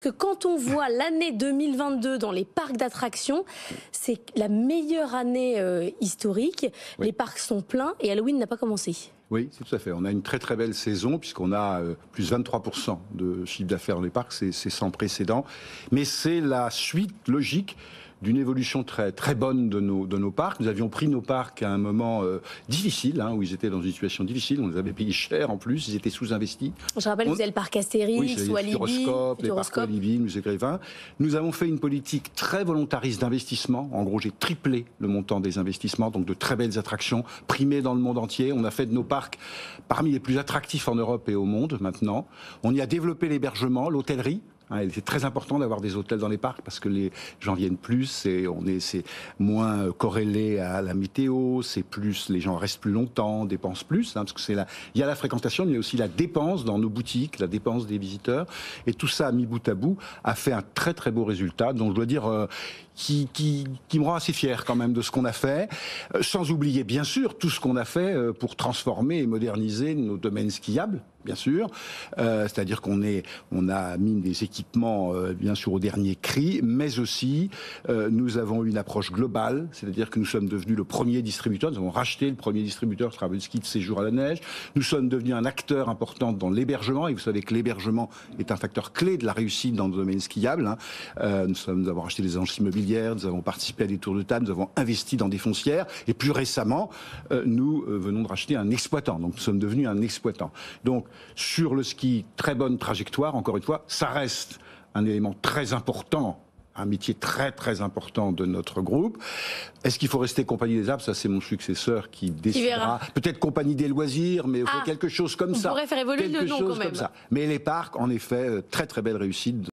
Que quand on voit l'année 2022 dans les parcs d'attractions, c'est la meilleure année historique. Oui. Les parcs sont pleins et Halloween n'a pas commencé. Oui, c'est tout à fait. On a une très très belle saison puisqu'on a plus 23% de chiffre d'affaires dans les parcs, c'est sans précédent. Mais c'est la suite logique d'une évolution très très bonne de nos parcs. Nous avions pris nos parcs à un moment difficile, où ils étaient dans une situation difficile. On les avait payés cher en plus, ils étaient sous-investis. Je rappelle, vous avez le parc Astérix, ou Walibi, les parcs Walibi, Musée Grévin. Nous avons fait une politique très volontariste d'investissement. En gros, j'ai triplé le montant des investissements, donc de très belles attractions, primées dans le monde entier. On a fait de nos parcs parmi les plus attractifs en Europe et au monde maintenant. On y a développé l'hébergement, l'hôtellerie. C'est très important d'avoir des hôtels dans les parcs parce que les gens viennent plus, c'est moins corrélé à la météo, c'est plus, les gens restent plus longtemps, dépensent plus, parce que il y a la fréquentation, mais aussi la dépense dans nos boutiques, la dépense des visiteurs, et tout ça mis bout à bout a fait un très très beau résultat, donc je dois dire qui me rend assez fier quand même de ce qu'on a fait, sans oublier bien sûr tout ce qu'on a fait pour transformer et moderniser nos domaines skiables. Bien sûr, c'est-à-dire qu'on a mis des équipements bien sûr au dernier cri, mais aussi nous avons une approche globale, c'est-à-dire que nous sommes devenus le premier distributeur, nous avons racheté le premier distributeur Travel Ski de séjour à la neige, nous sommes devenus un acteur important dans l'hébergement, et vous savez que l'hébergement est un facteur clé de la réussite dans le domaine skiable. Nous avons racheté des agences immobilières, nous avons participé à des tours de table, nous avons investi dans des foncières, et plus récemment, nous venons de racheter un exploitant, donc nous sommes devenus un exploitant. Donc, sur le ski, très bonne trajectoire, encore une fois, ça reste un élément très important, un métier très très important de notre groupe. Est-ce qu'il faut rester Compagnie des Alpes? Ça, c'est mon successeur qui décidera. Peut-être Compagnie des Loisirs, mais quelque chose comme ça. On pourrait faire évoluer le nom quand même. Mais les parcs, en effet, très très belle réussite.